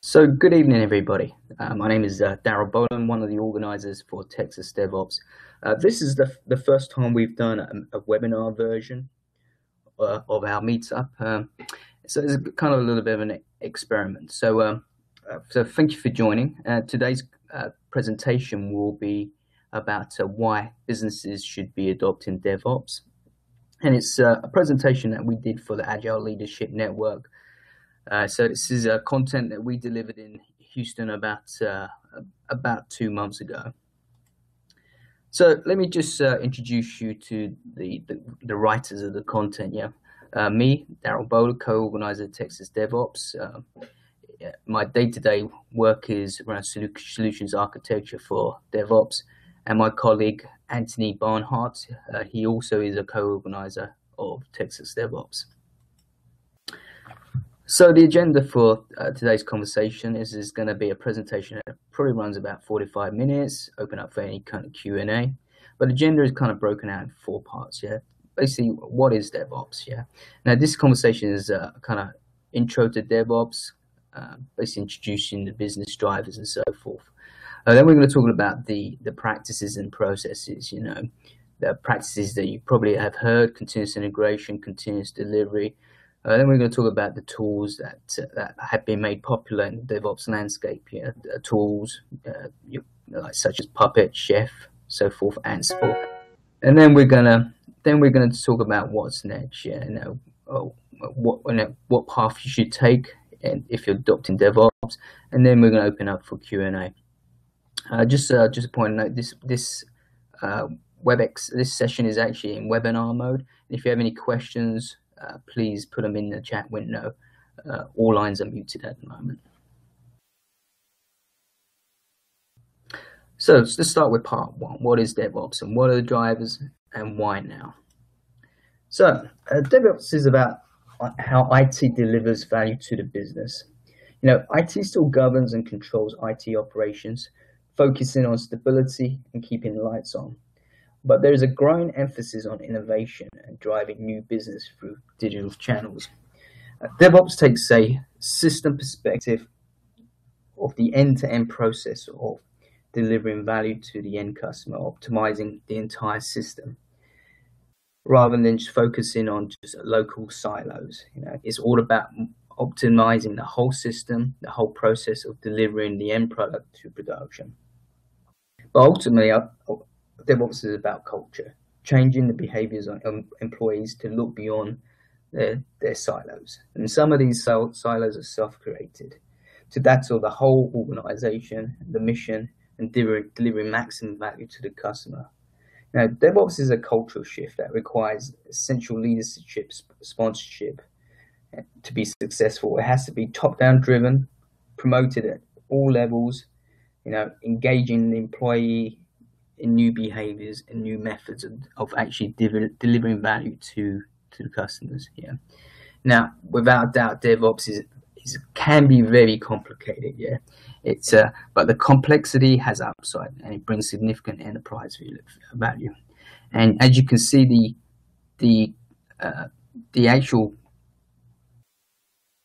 So good evening, everybody. My name is Darrell Bold. I'm one of the organizers for Texas DevOps. This is the first time we've done a webinar version of our meetup. So it's kind of a little bit of an experiment. So thank you for joining. Today's presentation will be about why businesses should be adopting DevOps. And it's a presentation that we did for the Agile Leadership Network. So this is content that we delivered in Houston about 2 months ago. So let me just introduce you to the writers of the content. Me, Darrell Bold, co-organizer of Texas DevOps. My day-to-day work is around solutions architecture for DevOps, and my colleague Anthony Barnhart, he also is a co-organizer of Texas DevOps. So the agenda for today's conversation is going to be a presentation that probably runs about 45 minutes, open up for any kind of Q&A. But the agenda is kind of broken out in 4 parts, Basically, what is DevOps, Now, this conversation is kind of intro to DevOps, basically introducing the business drivers and so forth. Then we're going to talk about the practices and processes, the practices that you probably have heard: continuous integration, continuous delivery. Then we're going to talk about the tools that have been made popular in the DevOps landscape. Tools like such as Puppet, Chef, so forth, Ansible. And then we're going to talk about what's next. What path you should take, and if you're adopting DevOps. And then we're going to open up for Q&A. Just a point to note, this WebEx, this session is actually in webinar mode. If you have any questions, please put them in the chat window. All lines are muted at the moment. So let's start with part 1. What is DevOps, and what are the drivers, and why now? So DevOps is about how IT delivers value to the business. IT still governs and controls IT operations, focusing on stability and keeping the lights on. But there is a growing emphasis on innovation and driving new business through digital channels. DevOps takes a system perspective of the end-to-end process of delivering value to the end customer, optimizing the entire system, rather than just focusing on just local silos. It's all about optimizing the whole system, the whole process of delivering the end product to production. But ultimately, DevOps is about culture, changing the behaviors of employees to look beyond their silos. And some of these silos are self-created. So that's all the whole organization, the mission, and delivering maximum value to the customer. Now, DevOps is a cultural shift that requires essential leadership, sponsorship to be successful. It has to be top-down driven, promoted at all levels, engaging the employee in new behaviors and new methods of actually delivering value to the customers. Now, without doubt, DevOps can be very complicated. But the complexity has upside, and it brings significant enterprise value. And as you can see, the actual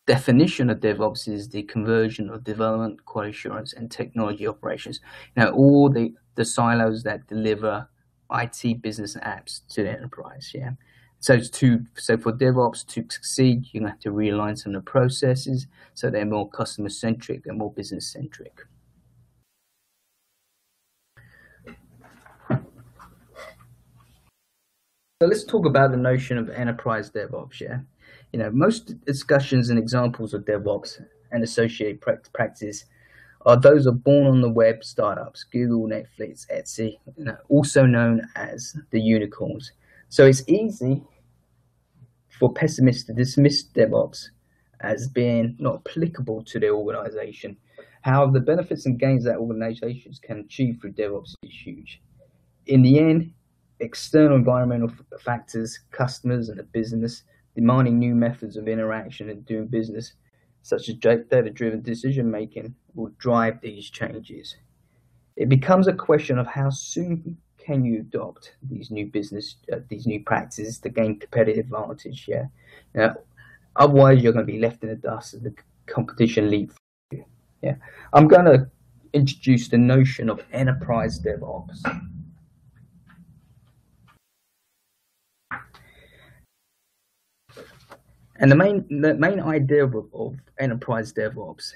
definition of DevOps is the conversion of development, quality assurance, and technology operations. All the silos that deliver IT business apps to the enterprise. So for DevOps to succeed, you have to realign some of the processes so they're more customer centric and more business centric. So let's talk about the notion of enterprise DevOps. Most discussions and examples of DevOps and associated practices are those of born-on-the-web startups, Google, Netflix, Etsy, also known as the unicorns. So it's easy for pessimists to dismiss DevOps as being not applicable to their organization. However, the benefits and gains that organizations can achieve through DevOps is huge. In the end, external environmental factors, customers and the business demanding new methods of interaction and doing business, such as data-driven decision-making, will drive these changes. It becomes a question of how soon can you adopt these new practices to gain competitive advantage. Otherwise, you're going to be left in the dust as the competition leaps. Yeah, I'm going to introduce the notion of enterprise DevOps. And the main idea of enterprise DevOps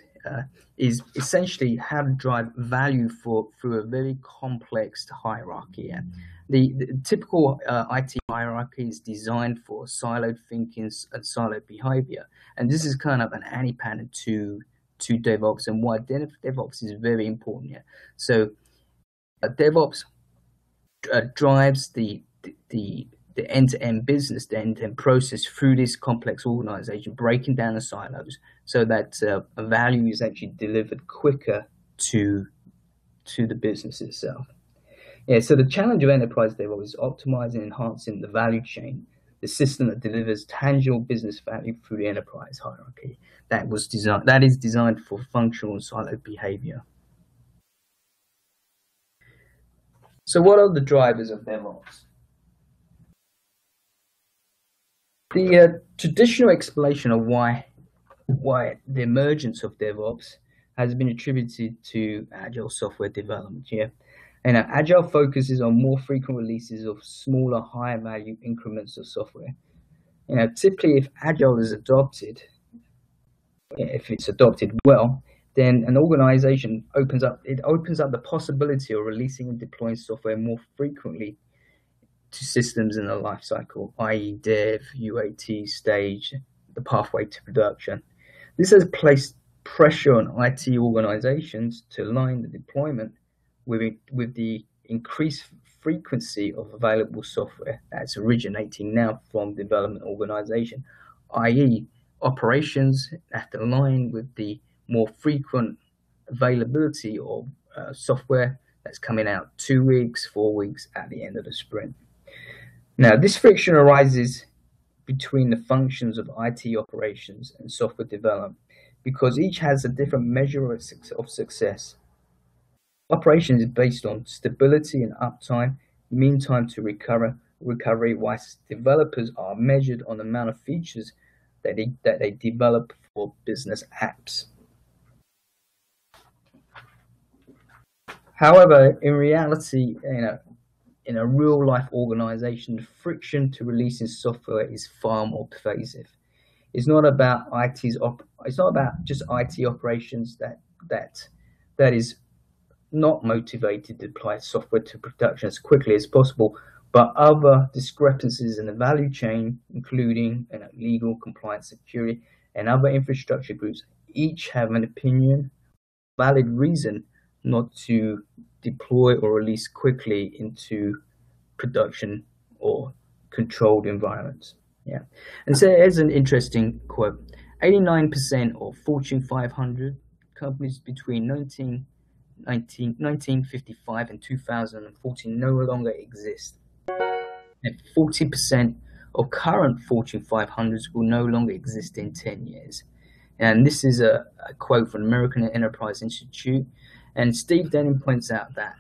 is essentially how to drive value through a very complex hierarchy. Yeah? The typical IT hierarchy is designed for siloed thinking and siloed behavior, and this is kind of an anti-pattern to DevOps, and why DevOps is very important here. So DevOps drives the end-to-end business, the end-to-end process through this complex organization, breaking down the silos so that a value is actually delivered quicker to the business itself. Yeah, so the challenge of enterprise DevOps is optimizing and enhancing the value chain, the system that delivers tangible business value through the enterprise hierarchy that is designed for functional and siloed behavior. So what are the drivers of DevOps? The traditional explanation of why the emergence of DevOps has been attributed to agile software development. Yeah, and agile focuses on more frequent releases of smaller, higher value increments of software. Typically, if agile is adopted, if it's adopted well, then an organization opens up the possibility of releasing and deploying software more frequently to systems in the life cycle, i.e. dev, UAT stage, the pathway to production. This has placed pressure on IT organizations to align the deployment with the increased frequency of available software that's originating now from development organization, i.e. operations have to align with the more frequent availability of software that's coming out 2 weeks, 4 weeks at the end of the sprint. Now, this friction arises between the functions of IT operations and software development because each has a different measure of success. Operations is based on stability and uptime, mean time to recovery, whilst developers are measured on the amount of features that they develop for business apps. However, in reality, in a real-life organization, the friction to releasing software is far more pervasive. It's not about it's not about just IT operations that is not motivated to apply software to production as quickly as possible, but other discrepancies in the value chain, including legal, compliance, security, and other infrastructure groups, each have an opinion, valid reason not to deploy or release quickly into production or controlled environments. Yeah, and so here's an interesting quote: 89% of Fortune 500 companies between 1955 and 2014 no longer exist, and 40% of current Fortune 500s will no longer exist in 10 years. And this is a quote from American Enterprise Institute. And Steve Denning points out that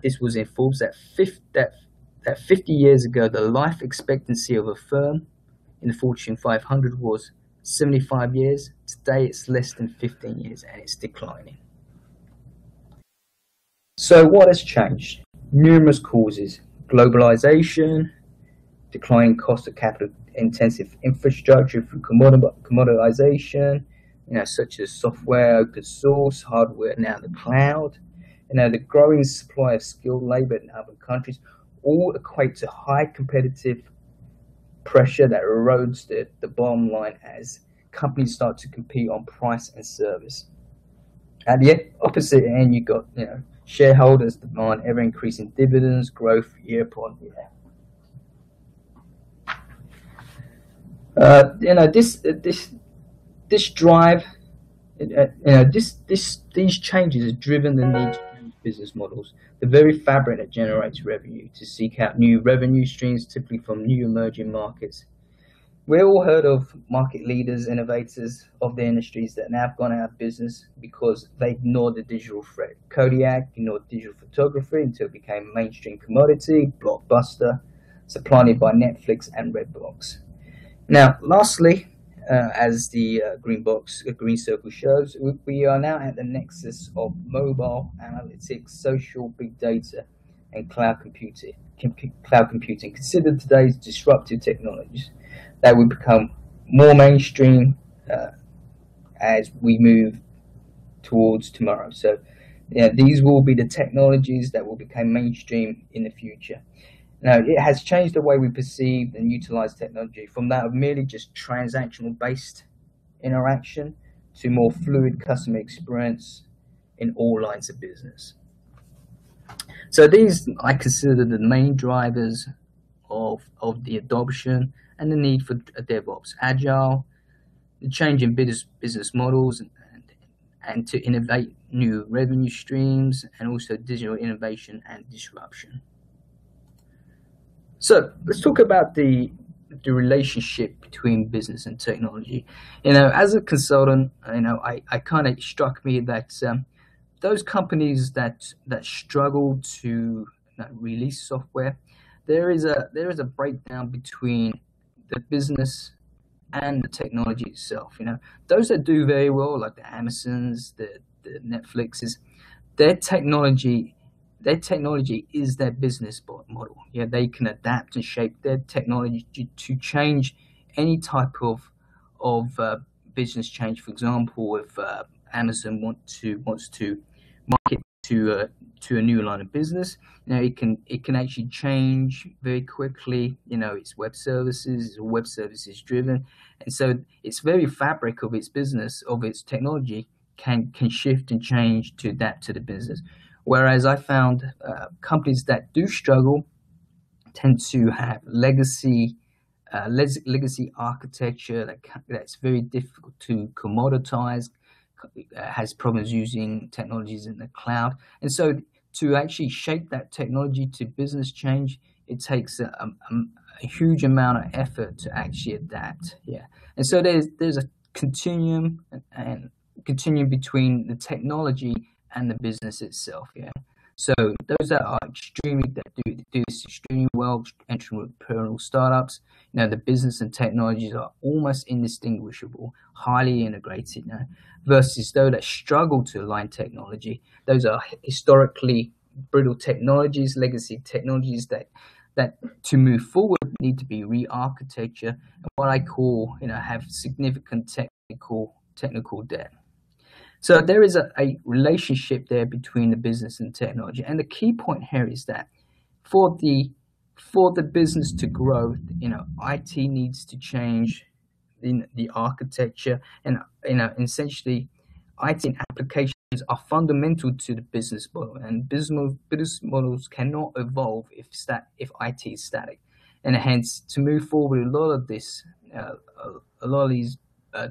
this was in Forbes that 50 years ago the life expectancy of a firm in the Fortune 500 was 75 years. Today it's less than 15 years and it's declining. So what has changed? Numerous causes: globalization, declining cost of capital-intensive infrastructure through commoditization, such as software, open source, hardware, now the cloud, the growing supply of skilled labor in other countries, all equate to high competitive pressure that erodes the bottom line as companies start to compete on price and service. At the opposite end, you've got shareholders demand ever-increasing dividends, growth year upon year. This drive, these changes have driven the need to change business models, the very fabric that generates revenue, to seek out new revenue streams, typically from new emerging markets. We've all heard of market leaders, innovators of the industries that now have gone out of business because they ignored the digital threat. Kodak ignored digital photography until it became a mainstream commodity, Blockbuster, supplanted by Netflix and Redbox. Now, lastly, as the green circle shows, we are now at the nexus of mobile analytics, social big data, and cloud computing. Considered today's disruptive technologies that will become more mainstream as we move towards tomorrow. So, yeah, these will be the technologies that will become mainstream in the future. Now, it has changed the way we perceive and utilize technology from that of merely just transactional based interaction to more fluid customer experience in all lines of business. So these I consider the main drivers of the adoption and the need for DevOps, agile, the change in business models, and to innovate new revenue streams, and also digital innovation and disruption. So let's talk about the relationship between business and technology. As a consultant, I kind of struck me that those companies that struggle to release software, there is a breakdown between the business and the technology itself. Those that do very well, like the Amazons, the Netflixes, their technology is their business model. Yeah, they can adapt and shape their technology to change any type of business change. For example, if Amazon wants to market to a new line of business, it can actually change very quickly. It's web services driven, and so its very fabric of its business, of its technology, can shift and change to adapt to the business. Whereas I found companies that do struggle tend to have legacy architecture that's very difficult to commoditize, has problems using technologies in the cloud. And so to actually shape that technology to business change, it takes a huge amount of effort to actually adapt. Yeah. And so there's a continuum between the technology and the business itself. Yeah. So those that do this extremely well, entrepreneurial startups, the business and technologies are almost indistinguishable, highly integrated. Versus those that struggle to align technology, those are historically brittle technologies, legacy technologies that to move forward need to be re-architecture, and what I call have significant technical debt. So there is a relationship there between the business and technology, and the key point here is that for the business to grow, IT needs to change in the architecture, and essentially, IT and applications are fundamental to the business model, and business models cannot evolve if IT is static, and hence to move forward a lot of these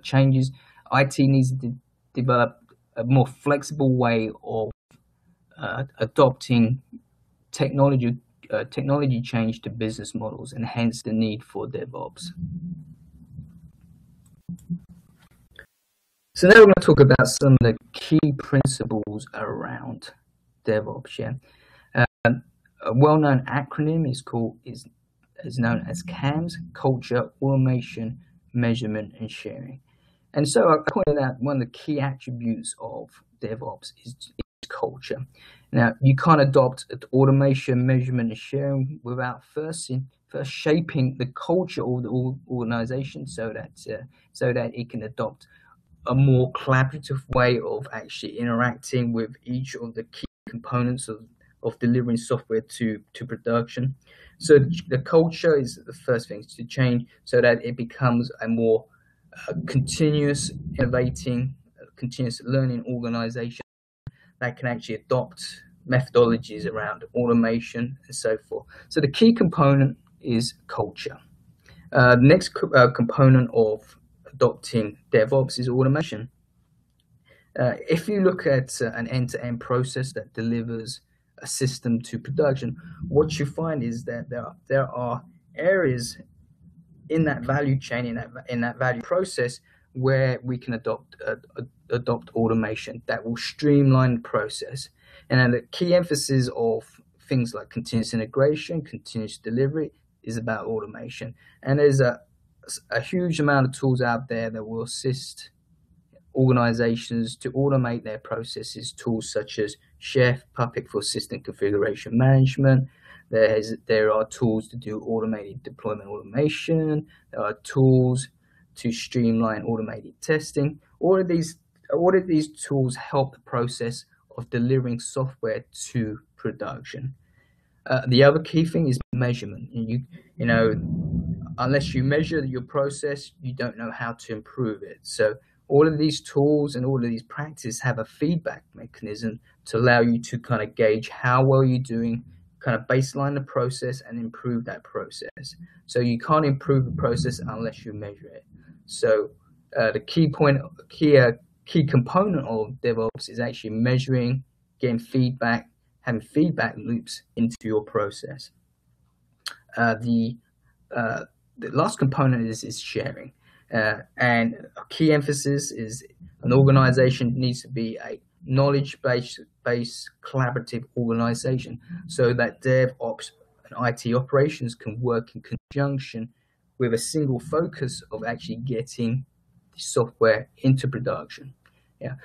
changes, IT needs to develop a more flexible way of adopting technology change to business models, and hence the need for DevOps. So now we're going to talk about some of the key principles around DevOps. Yeah, a well-known acronym is known as CAMS: Culture, Automation, Measurement, and Sharing. And so I pointed out one of the key attributes of DevOps is culture. Now, you can't adopt automation, measurement, and sharing without first shaping the culture of the organization so that it can adopt a more collaborative way of actually interacting with each of the key components of delivering software to production. So the culture is the first thing to change so that it becomes a more continuous innovating, continuous learning organization that can actually adopt methodologies around automation and so forth. So the key component is culture. The next component of adopting DevOps is automation. If you look at an end-to-end process that delivers a system to production, what you find is that there are areas in that value chain, in that value process, where we can adopt automation that will streamline the process. And then the key emphasis of things like continuous integration, continuous delivery is about automation. And there's a a huge amount of tools out there that will assist organizations to automate their processes, tools such as Chef, Puppet for system configuration management. There are tools to do automated deployment automation. There are tools to streamline automated testing. All of these tools help the process of delivering software to production. The other key thing is measurement. You know, unless you measure your process, you don't know how to improve it. So all of these tools and all of these practices have a feedback mechanism to allow you to kind of gauge how well you're doing, kind of baseline the process and improve that process. So you can't improve the process unless you measure it. So the key component of DevOps is actually measuring, getting feedback, having feedback loops into your process. The last component is sharing. And a key emphasis is an organization needs to be a knowledge-based collaborative organization so that DevOps and IT operations can work in conjunction with a single focus of actually getting the software into production. Yeah.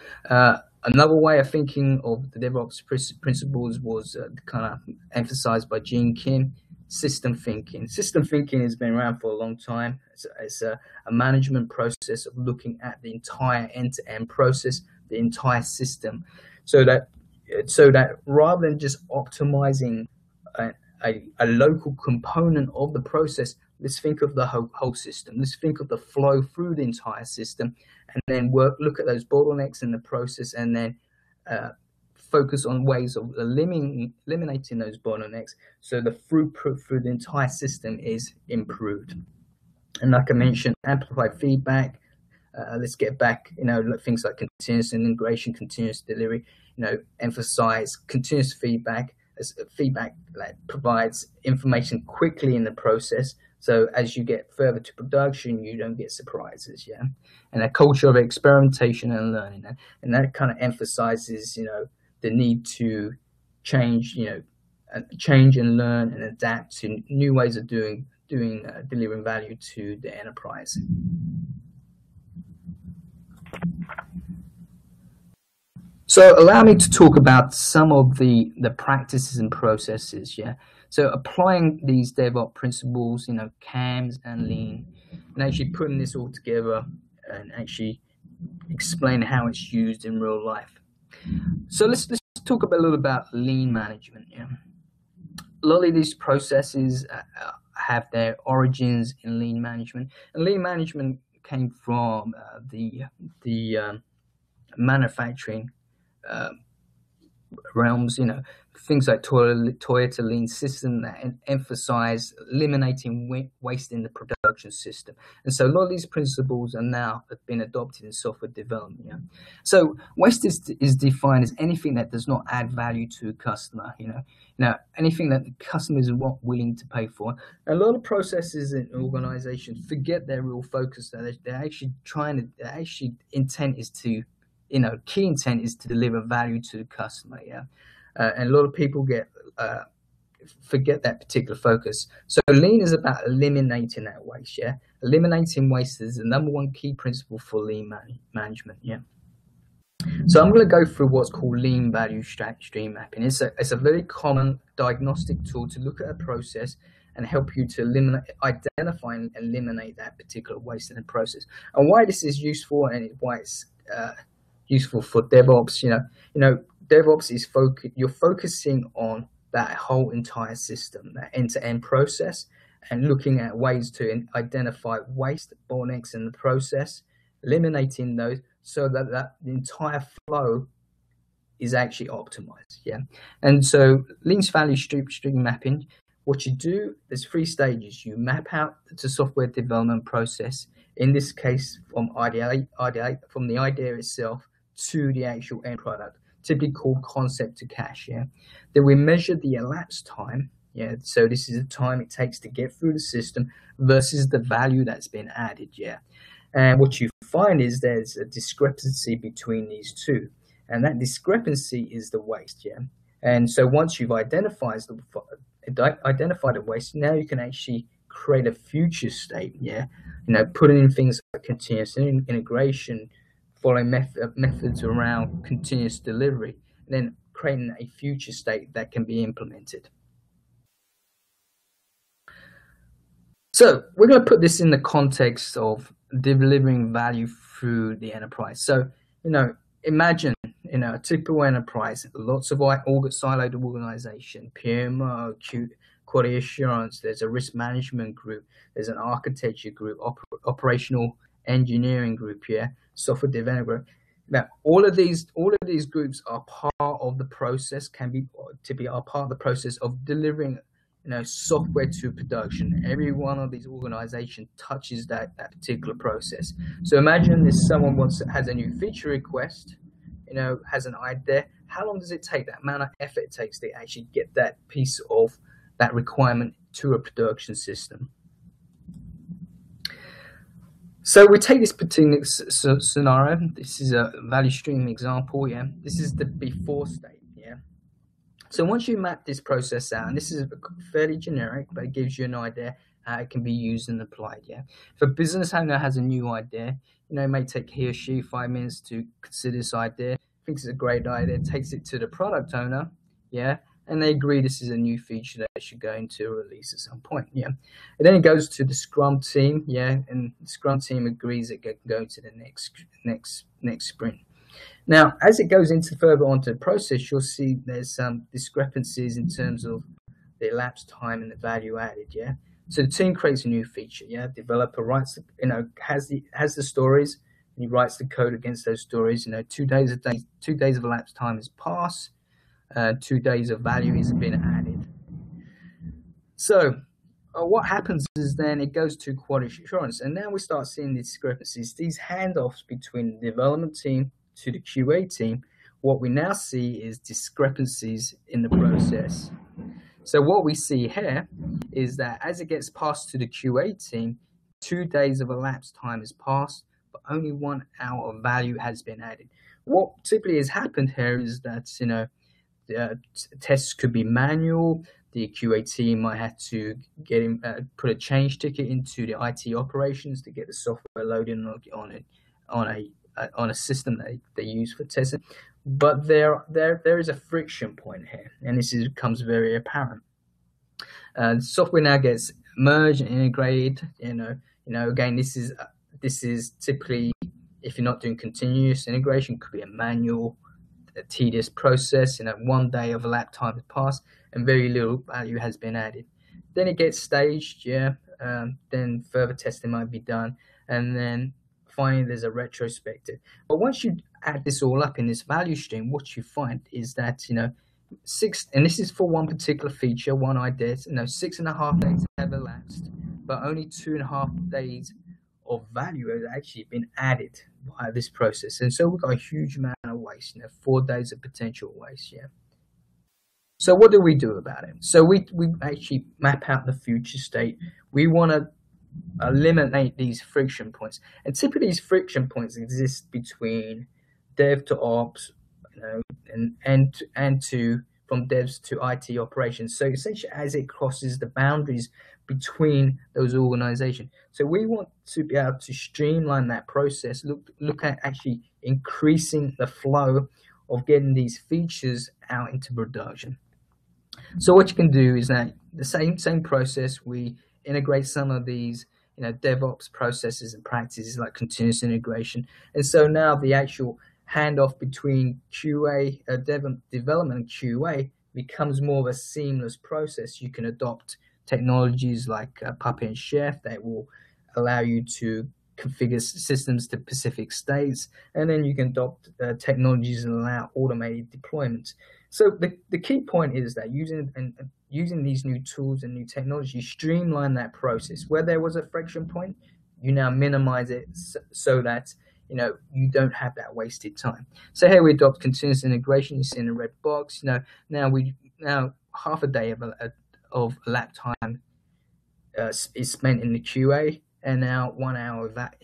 Another way of thinking of the DevOps principles was kind of emphasized by Gene Kim, system thinking. System thinking has been around for a long time. It's a management process of looking at the entire end-to-end process, the entire system, so that rather than just optimizing a local component of the process, let's think of the whole system. Let's think of the flow through the entire system, and then look at those bottlenecks in the process, and then focus on ways of eliminating those bottlenecks so the throughput through the entire system is improved. And like I mentioned, amplified feedback. Let's get back, things like continuous integration, continuous delivery, emphasize continuous feedback as feedback that provides information quickly in the process. So as you get further to production, you don't get surprises, yeah. And a culture of experimentation and learning, and that kind of emphasizes, the need to change, change and learn and adapt to new ways of delivering value to the enterprise. So allow me to talk about some of the practices and processes, yeah. So applying these DevOps principles, CAMs and Lean, and actually putting this all together and actually explain how it's used in real life. So let's talk a little about Lean management, yeah. A lot of these processes have their origins in Lean management, and Lean management came from the manufacturing realms, things like Toyota Lean system that emphasize eliminating waste in the production system. And so a lot of these principles are now have been adopted in software development. Yeah? So waste is defined as anything that does not add value to a customer, anything that the customer is not willing to pay for. A lot of processes in organizations forget their real focus, that they're actually intent is to key intent is to deliver value to the customer, yeah. And a lot of people forget that particular focus. So Lean is about eliminating that waste, yeah. Eliminating waste is the number one key principle for Lean management, yeah. So I'm going to go through what's called Lean value stream mapping. It's a very common diagnostic tool to look at a process and help you to identify and eliminate that particular waste in the process. And why this is useful and why it's useful for DevOps, DevOps is you're focusing on that whole entire system, that end-to-end process, and looking at ways to identify waste bottlenecks in the process, eliminating those so that the entire flow is actually optimized, yeah. And so Lean's value stream mapping, what you do, there's 3 stages. You map out the software development process, in this case from the idea itself to the actual end product, typically called concept to cash, yeah. Then we measure the elapsed time, yeah. So this is the time it takes to get through the system versus the value that's been added, yeah. And what you find is there's a discrepancy between these two, and that discrepancy is the waste, yeah. And so once you've identified the waste, now you can actually create a future state, yeah. putting in things like continuous integration, following methods around continuous delivery, and then creating a future state that can be implemented. So we're going to put this in the context of delivering value through the enterprise. So, imagine, a typical enterprise, lots of siloed organization, PMO, quality assurance, there's a risk management group, there's an architecture group, operational engineering group, software development group. Now, all of these groups are part of the process, are part of the process of delivering software to production. Every one of these organizations touches that particular process. So imagine if someone has a new feature request, has an idea. How long does it take? That amount of effort it takes to actually get that piece of that requirement to a production system. So we take this particular scenario. This is a value stream example. This is the before state. So once you map this process out, and this is fairly generic, but it gives you an idea how it can be used and applied. If a business owner has a new idea, it may take he or she 5 minutes to consider this idea, thinks it's a great idea, takes it to the product owner, and they agree this is a new feature that they should go into release at some point, And then it goes to the Scrum team, and the Scrum team agrees it can go to the next sprint. Now, as it goes further onto the process, you'll see there's some discrepancies in terms of the elapsed time and the value added. So the team creates a new feature. Developer writes, has the stories, and he writes the code against those stories. 2 days of elapsed time has passed. 2 days of value has been added. So what happens is then it goes to quality assurance, and now we start seeing these discrepancies, these handoffs between the development team to the QA team. What we now see is discrepancies in the process. So what we see here is that as it gets passed to the QA team, 2 days of elapsed time has passed, but only 1 hour of value has been added. What typically has happened here is that tests could be manual. The QA team might have to put a change ticket into the IT operations to get the software loaded on a system that they use for testing. But there is a friction point here, and this becomes very apparent. Software now gets merged and integrated. Again, this is typically, if you're not doing continuous integration, it could be a manual, a tedious process. 1 day of elapsed time has passed and very little value has been added. Then it gets staged, then further testing might be done, and then finally there's a retrospective. But once you add this all up in this value stream, what you find is that 6, and this is for one particular feature, one idea, 6.5 days have elapsed, but only 2.5 days of value has actually been added by this process. And so we've got a huge amount of waste, 4 days of potential waste. So what do we do about it? So we actually map out the future state. We want to eliminate these friction points, and typically these friction points exist between dev to ops, and from devs to IT operations. So essentially, as it crosses the boundaries between those organizations, so we want to be able to streamline that process. Look at actually increasing the flow of getting these features out into production. So what you can do is that the same process, we integrate some of these DevOps processes and practices like continuous integration, and so now the actual handoff between QA, development and QA becomes more of a seamless process. You can adopt technologies like Puppet and Chef that will allow you to configure systems to specific states, and then you can adopt technologies and allow automated deployments. So the key point is that using these new tools and new technology, streamline that process. Where there was a friction point, you now minimize it so that you don't have that wasted time. So here we adopt continuous integration. You see in the red box. Now half a day of lap time is spent in the QA, and now 1 hour of that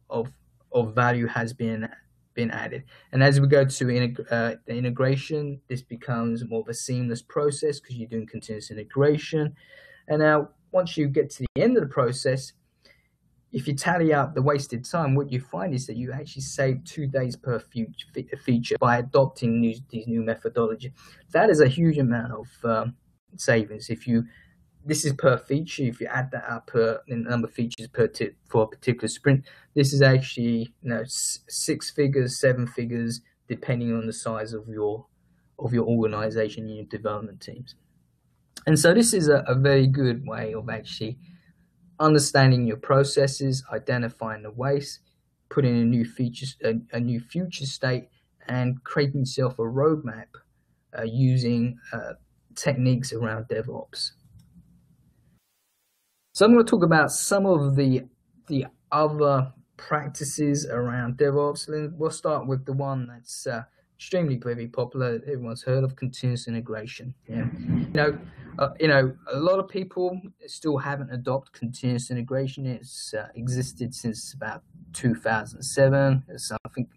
of value has been added. And as we go to the integration, this becomes more of a seamless process because you're doing continuous integration. And now once you get to the end of the process, if you tally up the wasted time, what you find is that you actually save 2 days per feature by adopting these new methodology. That is a huge amount of savings. This is per feature. If you add that up per the number of features for a particular sprint, this is actually 6 figures, 7 figures, depending on the size of your organization and your development teams. And so this is a very good way of actually understanding your processes, identifying the waste, putting a new future state, and creating yourself a roadmap using techniques around DevOps. So I'm going to talk about some of the other practices around DevOps. And we'll start with the one that's extremely very popular. Everyone's heard of continuous integration. Yeah. A lot of people still haven't adopted continuous integration. It's existed since about 2007. Something,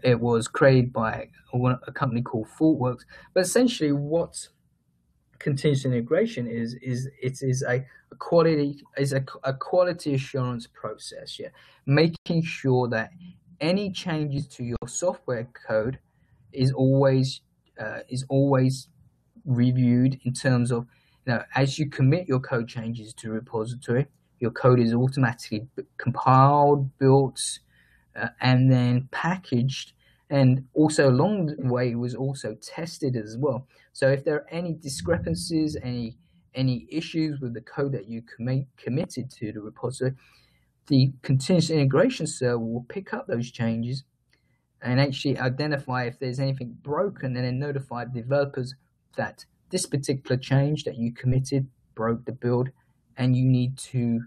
it was created by a company called ThoughtWorks. But essentially, what continuous integration is a quality assurance process. Yeah, making sure that any changes to your software code is always reviewed in terms of, as you commit your code changes to a repository, your code is automatically compiled, built, and then packaged, and also along the way it was also tested as well. So if there are any discrepancies, any issues with the code that you committed to the repository, the continuous integration server will pick up those changes and actually identify if there's anything broken, and then notify developers that this particular change that you committed broke the build, and you need to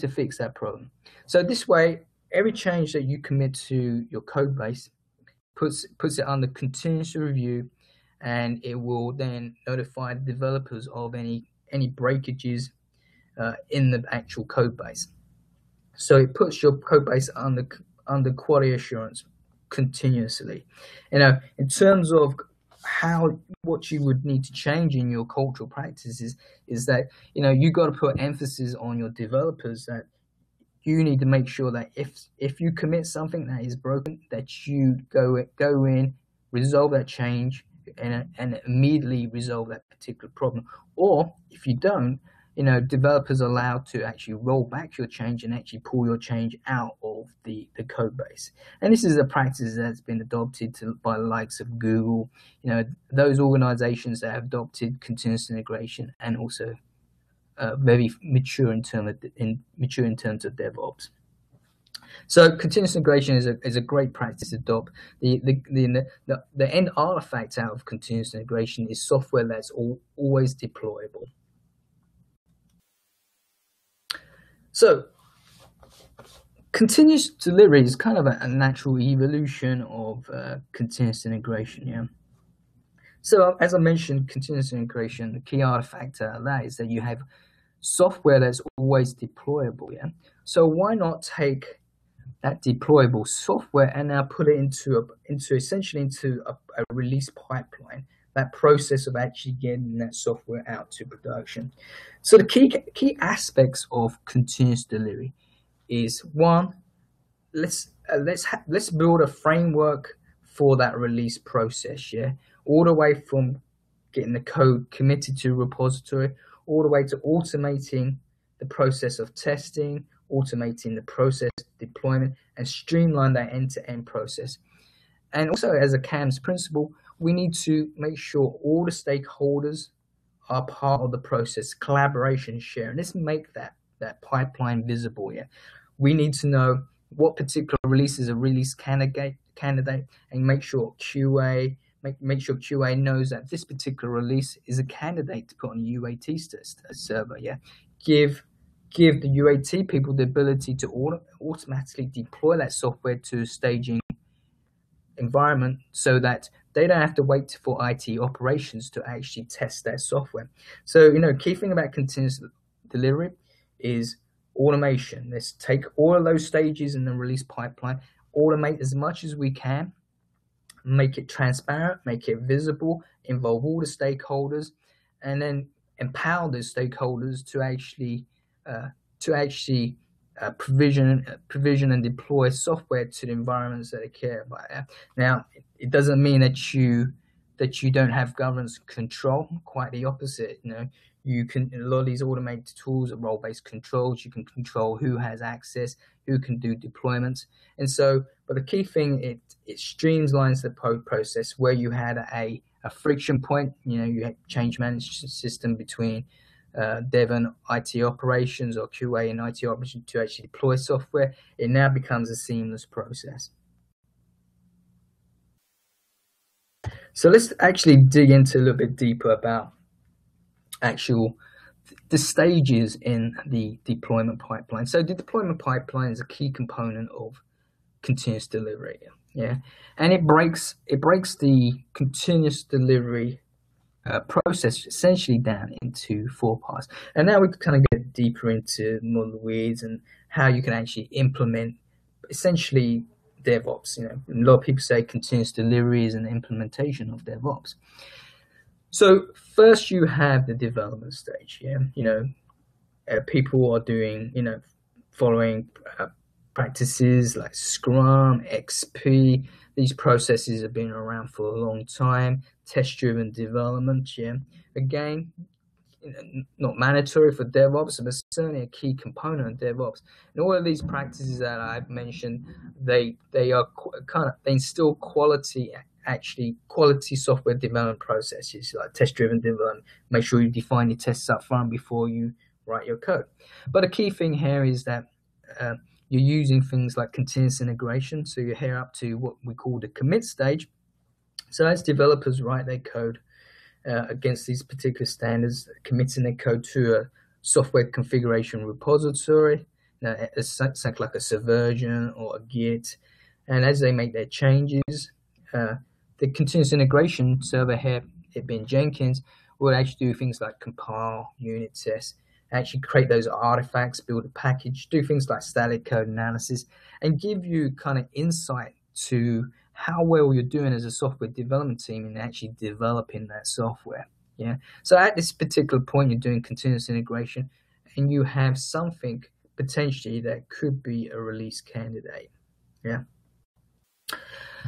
fix that problem. So this way, every change that you commit to your code base puts it under continuous review, and it will then notify the developers of any breakages in the actual code base. So it puts your code base under quality assurance continuously. In terms of what you would need to change in your cultural practices is that you got to put emphasis on your developers, that you need to make sure that if you commit something that is broken, that you go in, resolve that change, and immediately resolve that particular problem. Or if you don't, developers are allowed to actually roll back your change and actually pull your change out of the code base. And this is a practice that's been adopted by the likes of Google, those organizations that have adopted continuous integration and also very mature in terms of DevOps. So continuous integration is a great practice to adopt. The end artifact out of continuous integration is software that's always deployable. So continuous delivery is kind of a natural evolution of continuous integration. Yeah. So as I mentioned, continuous integration, the key artifact of that is that you have software that's always deployable. Yeah. So why not take that deployable software and now put it into a release pipeline, that process of actually getting that software out to production. So the key aspects of continuous delivery is, one, let's build a framework for that release process. Yeah, all the way from getting the code committed to a repository, all the way to automating the process of testing, automating the process deployment, and streamline that end-to-end process. And also, as a CAMS principle, we need to make sure all the stakeholders are part of the process, collaboration, share, and let's make that pipeline visible. Yeah, we need to know what particular release is a release candidate, and make sure QA knows that this particular release is a candidate to put on a UAT server. Yeah, give the UAT people the ability to automatically deploy that software to staging environment, so that they don't have to wait for IT operations to actually test their software. So, key thing about continuous delivery is automation. Let's take all of those stages in the release pipeline, automate as much as we can, make it transparent, make it visible, involve all the stakeholders, and then empower those stakeholders to actually to actually provision and deploy software to the environments that they care about. Now, it doesn't mean that you don't have governance control. Quite the opposite. You can, a lot of these automated tools are role-based controls. You can control who has access, who can do deployments, and so. But the key thing, it streamlines the process where you had a friction point. You had change management system between dev and IT operations, or QA and IT operations, to actually deploy software. It now becomes a seamless process. So let's actually dig into a little bit deeper about the stages in the deployment pipeline. So the deployment pipeline is a key component of continuous delivery, and it breaks the continuous delivery process essentially down into 4 parts. And now we kind of get deeper into more of the weeds and how you can actually implement essentially DevOps. A lot of people say continuous delivery is an implementation of DevOps. So first you have the development stage. People are doing, following practices like Scrum, XP. These processes have been around for a long time. Test-driven development, again, not mandatory for DevOps, but certainly a key component of DevOps. And all of these practices that I've mentioned, they instill quality software development processes like test-driven development. Make sure you define your tests up front before you write your code. But the key thing here is that you're using things like continuous integration. So you're here up to what we call the commit stage. So as developers write their code against these particular standards, committing their code to a software configuration repository, something like a Subversion or a Git. And as they make their changes, the continuous integration server here, it being Jenkins, will actually do things like compile, unit test, actually create those artifacts, build a package, do things like static code analysis, and give you kind of insight to how well you're doing as a software development team in actually developing that software. So at this particular point, you're doing continuous integration, and you have something potentially that could be a release candidate.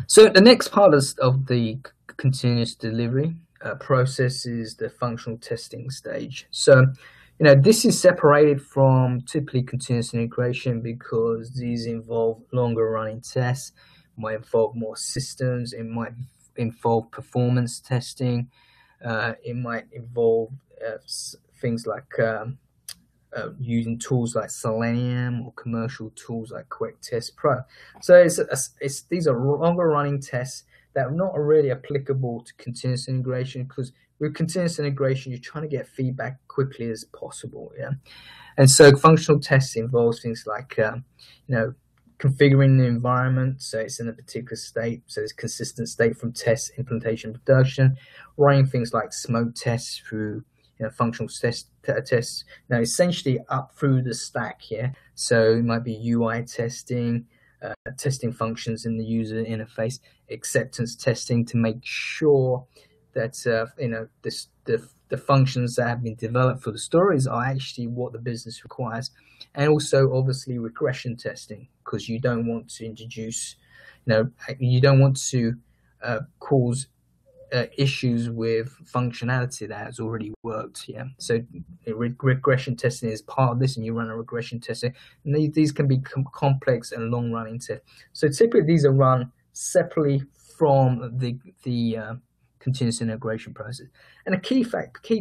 So the next part of the continuous delivery process is the functional testing stage. So this is separated from typically continuous integration because these involve longer running tests, might involve more systems, it might involve performance testing, it might involve things like using tools like Selenium or commercial tools like Quick Test Pro. So these are longer running tests that are not really applicable to continuous integration, because with continuous integration, you're trying to get feedback quickly as possible. And so functional tests involves things like, configuring the environment, so it's in a particular state, so it's consistent state from test, implementation, production, running things like smoke tests through functional tests, essentially up through the stack here. So it might be UI testing, testing functions in the user interface, acceptance testing to make sure that the functions that have been developed for the stories are actually what the business requires, and also obviously regression testing, because you don't want to introduce, you don't want to cause issues with functionality that has already worked. So regression testing is part of this, and you run a regression testing, and these can be complex and long running tests. So typically these are run separately from the continuous integration process. And a key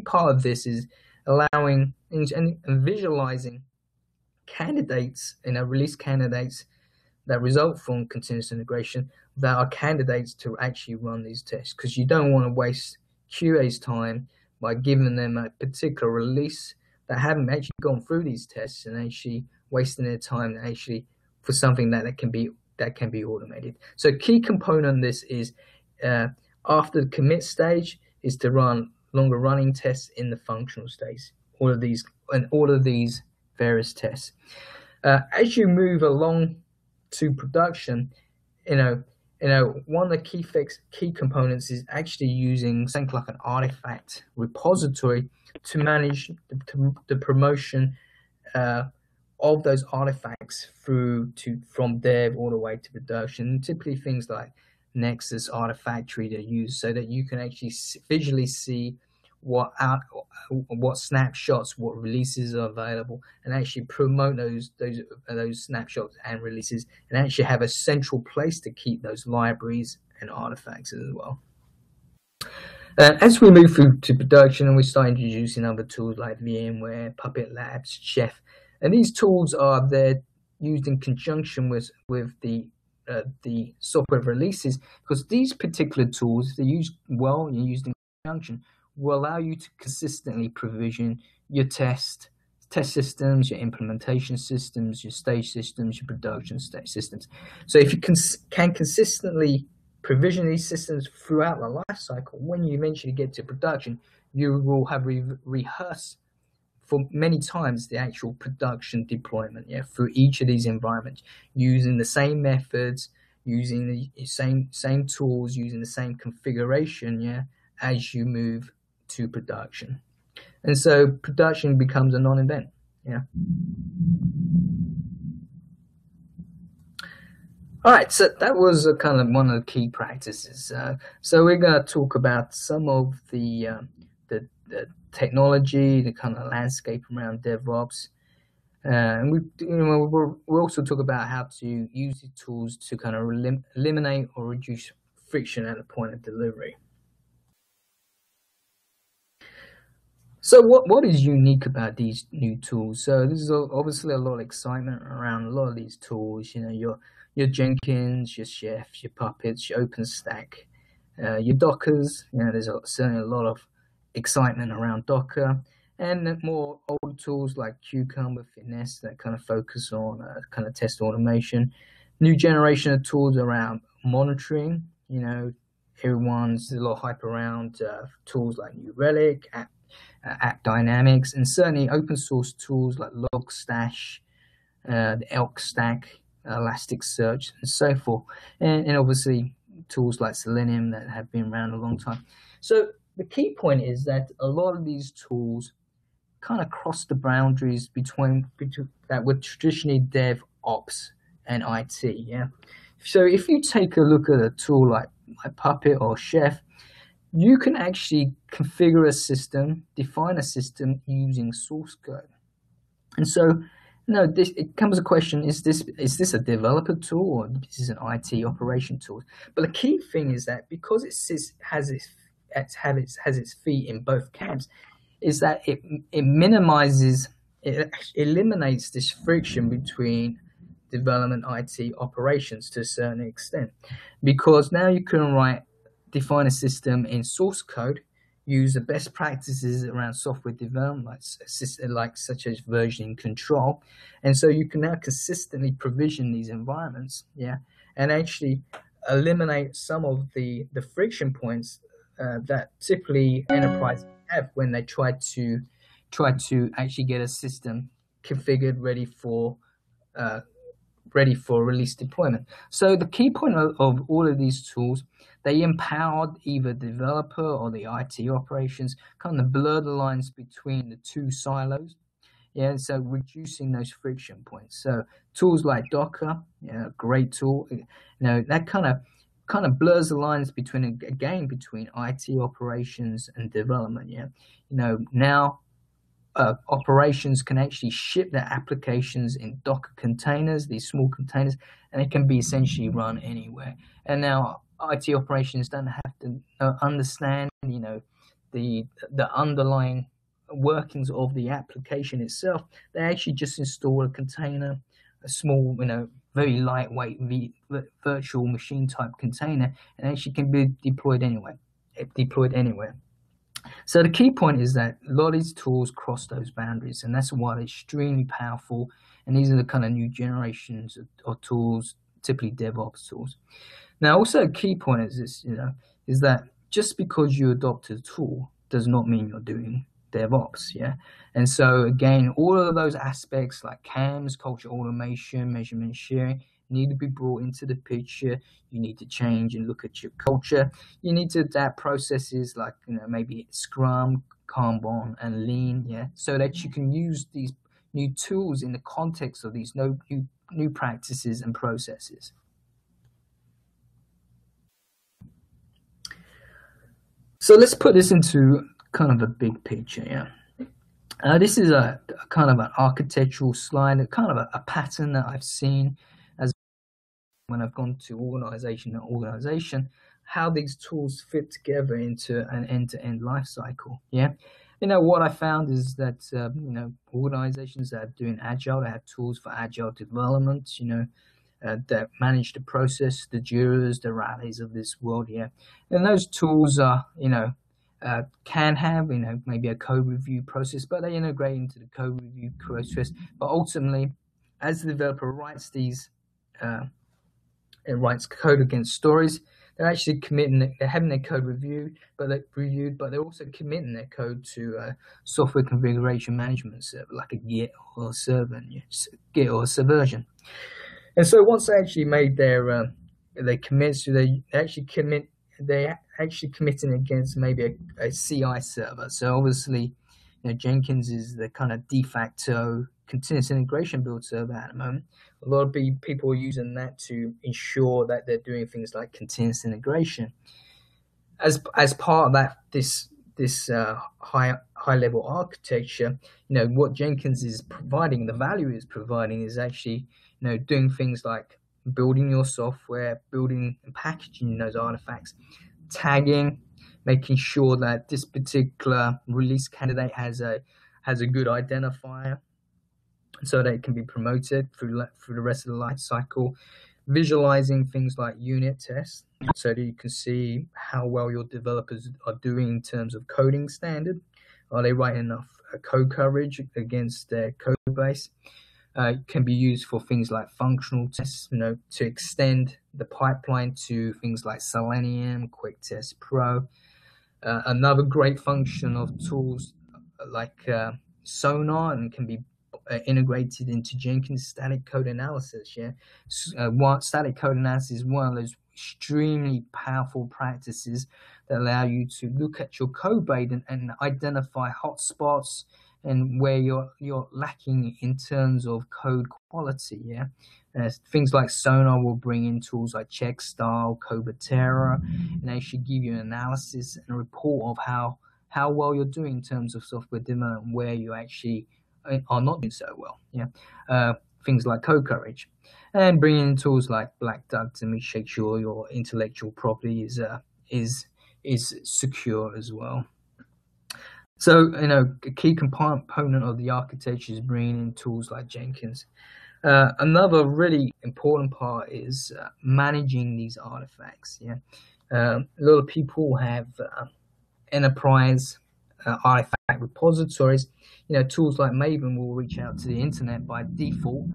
part of this is allowing and visualizing candidates, release candidates that result from continuous integration that are candidates to actually run these tests, because you don't want to waste QA's time by giving them a particular release that haven't actually gone through these tests and actually wasting their time actually for something that can be automated. So a key component of this is after the commit stage is to run longer running tests in the functional stage. All of these various tests. As you move along to production, one of the key components is actually using something like an artifact repository to manage the promotion of those artifacts from dev all the way to production. Typically things like Nexus Artifactory to use so that you can actually visually see what snapshots, what releases are available, and actually promote those snapshots and releases, and actually have a central place to keep those libraries and artifacts as well. As we move through to production and we start introducing other tools like VMware, Puppet Labs, Chef, and these tools are there used in conjunction with the software releases, because these particular tools, if they're used well and used in conjunction, will allow you to consistently provision your test systems, your implementation systems, your stage systems, your production stage systems. So if you can consistently provision these systems throughout the life cycle, when you eventually get to production, you will have rehearsed for many times the actual production deployment, through each of these environments, using the same methods, using the same tools, using the same configuration, as you move to production. And so production becomes a non-event. All right, so that was kind of one of the key practices. So we're going to talk about some of the technology, the kind of landscape around DevOps, and we'll also talk about how to use the tools to kind of eliminate or reduce friction at the point of delivery. So what is unique about these new tools? So there's obviously a lot of excitement around a lot of these tools. Your Jenkins, your Chef, your Puppets, your OpenStack, your Dockers. There's certainly a lot of excitement around Docker, and more old tools like Cucumber, Finesse that kind of focus on kind of test automation. New generation of tools around monitoring. Everyone's a lot of hype around tools like New Relic, App Dynamics, and certainly open source tools like Logstash, the Elk Stack, Elasticsearch, and so forth, and obviously tools like Selenium that have been around a long time. So the key point is that a lot of these tools kind of cross the boundaries between that were traditionally DevOps and IT. So if you take a look at a tool like Puppet or Chef, you can actually configure a system, define a system using source code. And so, it comes a question: is this a developer tool or is this an IT operation tool? But the key thing is that because it has its feet in both camps, is that it eliminates this friction between development, IT, operations to a certain extent, because now you can define a system in source code, use the best practices around software development, such as versioning control, and so you can now consistently provision these environments, and actually eliminate some of the friction points that typically enterprises have when they try to actually get a system configured ready for release deployment. So the key point of all of these tools, they empowered either developer or the IT operations, kind of blur the lines between the two silos. So reducing those friction points. So tools like Docker, great tool. That kind of blurs the lines between IT operations and development. Now operations can actually ship their applications in Docker containers, these small containers, and it can be essentially run anywhere. And now IT operations don't have to understand, the underlying workings of the application itself. They actually just install a container, a small, very lightweight virtual machine type container, and actually can be deployed anywhere. So the key point is that a lot of these tools cross those boundaries, and that's why they're extremely powerful. And these are the kind of new generations of tools, typically DevOps tools. Now, also a key point is this, is that just because you adopt a tool does not mean you're doing DevOps, And so again, all of those aspects like CAMs, culture automation, measurement sharing, need to be brought into the picture. You need to change and look at your culture. You need to adapt processes like maybe Scrum, Kanban, and Lean, so that you can use new tools in the context of these new practices and processes. So let's put this into kind of a big picture. Yeah, this is a kind of an architectural slide, a kind of a pattern that I've seen as when I've gone to organization, how these tools fit together into an end-to-end life cycle. Yeah, what I found is that organizations that are doing agile, they have tools for agile development. That manage the process, the Jiras, the rallies of this world. Yeah, and those tools are can have maybe a code review process, but they integrate into the code review process. But ultimately, as the developer writes these writes code against stories, they're actually they're having their code reviewed, but they're also committing their code to a software configuration management server, like a Git or Git or Subversion. And so once they actually made their they actually committing against maybe a CI server. So obviously, Jenkins is the kind of de facto continuous integration build server at the moment. A lot of people are using that to ensure that they're doing things like continuous integration. As part of that, this high level architecture, what Jenkins is providing, the value is providing, is actually doing things like building your software, building and packaging those artifacts, tagging, making sure that this particular release candidate has a good identifier so that it can be promoted through the rest of the life cycle, visualizing things like unit tests so that you can see how well your developers are doing in terms of coding standard. Are they writing enough code coverage against their code base? It can be used for things like functional tests, to extend the pipeline to things like Selenium, Quick Test Pro. Another great function of tools like Sonar and can be integrated into Jenkins static code analysis. Yeah, static code analysis is one of those extremely powerful practices that allow you to look at your code base and identify hotspots and where you're lacking in terms of code quality. Yeah, things like Sonar will bring in tools like Checkstyle, Coberterra, and they should give you an analysis and a report of how well you're doing in terms of software development, where you actually are not doing so well. Yeah, things like code coverage, and bringing in tools like Black Duck to make sure your intellectual property is secure as well. So, a key component of the architecture is bringing in tools like Jenkins. Another really important part is managing these artifacts. Yeah, a lot of people have enterprise artifact repositories. Tools like Maven will reach out to the internet by default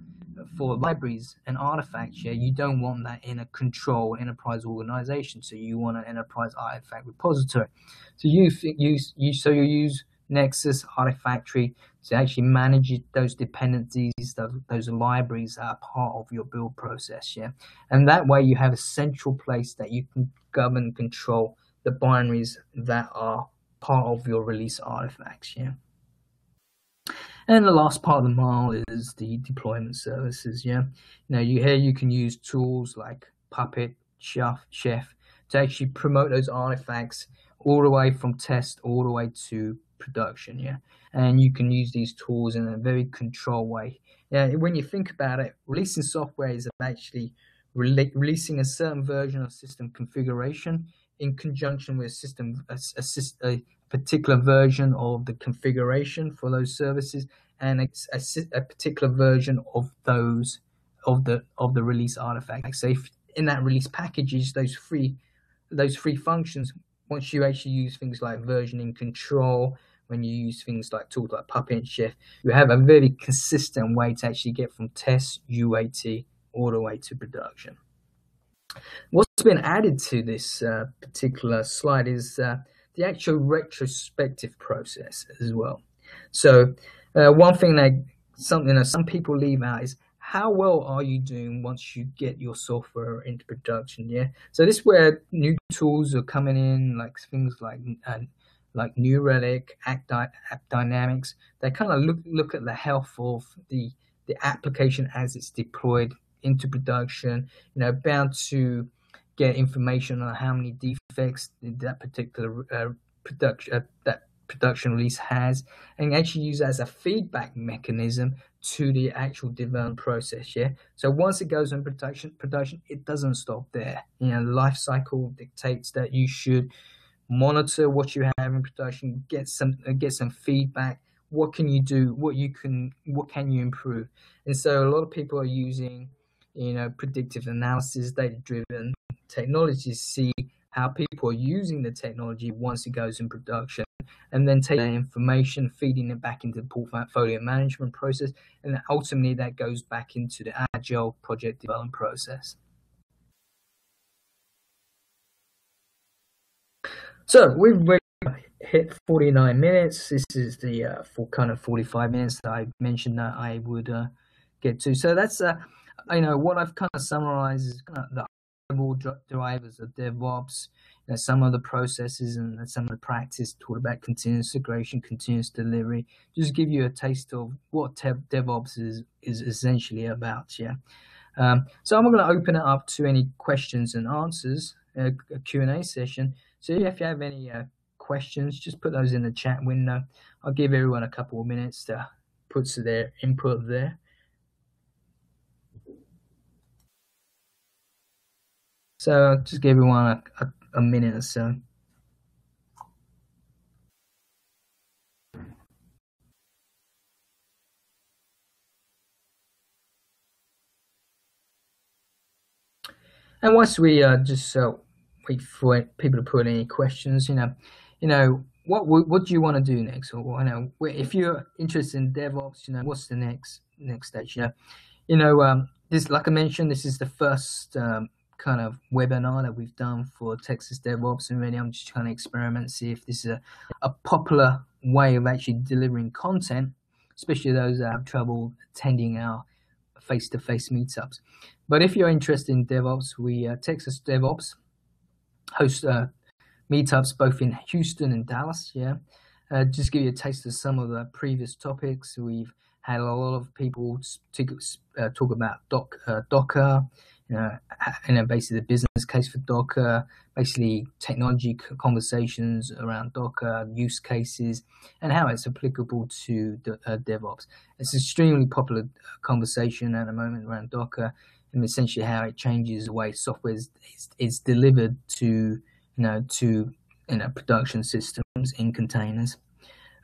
for libraries and artifacts. Yeah, you don't want that in a controlled enterprise organization, so you want an enterprise artifact repository. So you use Nexus Artifactory to actually manage those dependencies, those libraries that are part of your build process. Yeah, and that way you have a central place that you can govern and control the binaries that are part of your release artifacts. Yeah. And the last part of the mile is the deployment services. Yeah, you can use tools like Puppet, Chef to actually promote those artifacts all the way from test all the way to production. Yeah, and you can use these tools in a very controlled way. Yeah, when you think about it, releasing software is actually releasing a certain version of system configuration in conjunction with a particular version of the configuration for those services and a particular version of the release artifact. So if in that release packages, those three functions, once you actually use things like versioning control, when you use things like tools like Puppet and Chef, you have a very consistent way to actually get from test, UAT, all the way to production. What's been added to this particular slide is the actual retrospective process as well. So one thing that some people leave out is how well are you doing once you get your software into production. Yeah, so this is where new tools are coming in, like things like like New Relic, App Dynamics. They kind of look at the health of the application as it's deployed into production. Bound to get information on how many defects that particular production release has, and actually use it as a feedback mechanism to the actual development process. Yeah. So once it goes on production, it doesn't stop there. Life cycle dictates that you should monitor what you have in production, get some feedback. What can you do? What can you improve? And so a lot of people are using, predictive analysis, data-driven technologies, see how people are using the technology once it goes in production, and then take that information, feeding it back into the portfolio management process, and ultimately that goes back into the agile project development process. So we've hit 49 minutes. This is the full kind of 45 minutes that I mentioned that I would get to. So that's what I've kind of summarized is kind of the overall drivers of DevOps, some of the processes and some of the practice, talk about continuous integration, continuous delivery, just give you a taste of what DevOps is essentially about. Yeah. So I'm going to open it up to any questions and answers, a Q&A session. So if you have any questions, just put those in the chat window. I'll give everyone a couple of minutes to put their input there. So I'll just give everyone a minute or so. And once we just wait for people to put any questions, what do you want to do next? Or if you're interested in DevOps, what's the next stage? This, like I mentioned, this is the first kind of webinar that we've done for Texas DevOps, and really I'm just trying to experiment, see if this is a popular way of actually delivering content, especially those that have trouble attending our face-to-face meetups. But if you're interested in DevOps, we Texas DevOps host meetups both in Houston and Dallas. Yeah, just give you a taste of some of the previous topics. We've had a lot of people talk about Docker, basically the business case for Docker, basically technology conversations around Docker, use cases, and how it's applicable to DevOps. It's an extremely popular conversation at the moment around Docker, and essentially how it changes the way software is delivered to production systems in containers.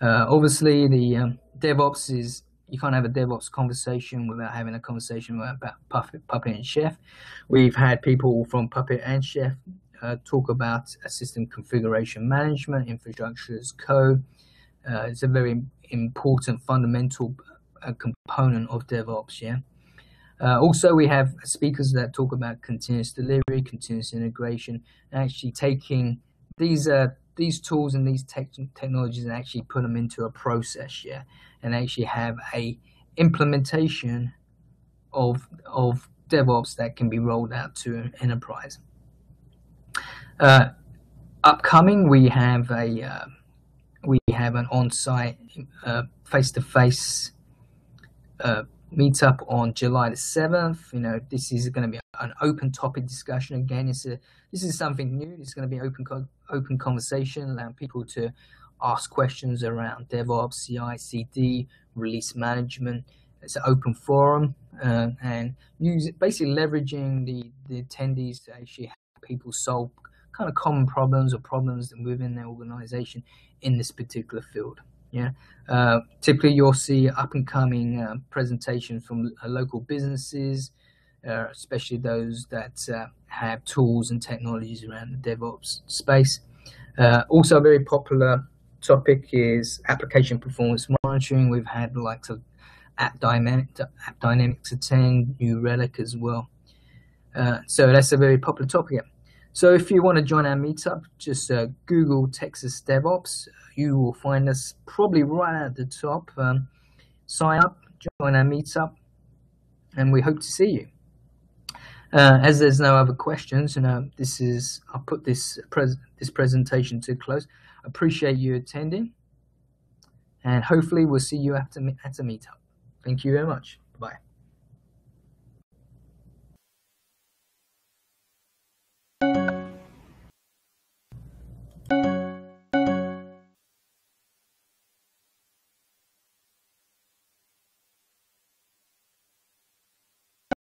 Obviously, the DevOps is, you can't have a DevOps conversation without having a conversation about Puppet and Chef. We've had people from Puppet and Chef talk about system configuration management, infrastructure as code. It's a very important fundamental component of DevOps. Yeah. Also, we have speakers that talk about continuous delivery, continuous integration, and actually taking these tools and these technologies and actually put them into a process, yeah, and actually have a implementation of DevOps that can be rolled out to an enterprise. Upcoming, we have an on-site face-to-face meetup on July the 7th. This is going to be an open topic discussion. Again, this is something new. It's going to be open conversation, allowing people to ask questions around DevOps, CI/CD, release management. It's an open forum, and basically leveraging the attendees to actually help people solve kind of common problems or problems within their organization in this particular field. Yeah, typically you'll see up and coming presentations from local businesses, especially those that have tools and technologies around the DevOps space. Also, a very popular topic is application performance monitoring. We've had the likes of App Dynamics attend, New Relic as well. So that's a very popular topic. So if you want to join our meetup, just Google Texas DevOps. You will find us probably right at the top. Sign up, join our meetup, and we hope to see you. As there's no other questions, I'll put this presentation to close. Appreciate you attending, and hopefully we'll see you at a meetup. Thank you very much. Bye.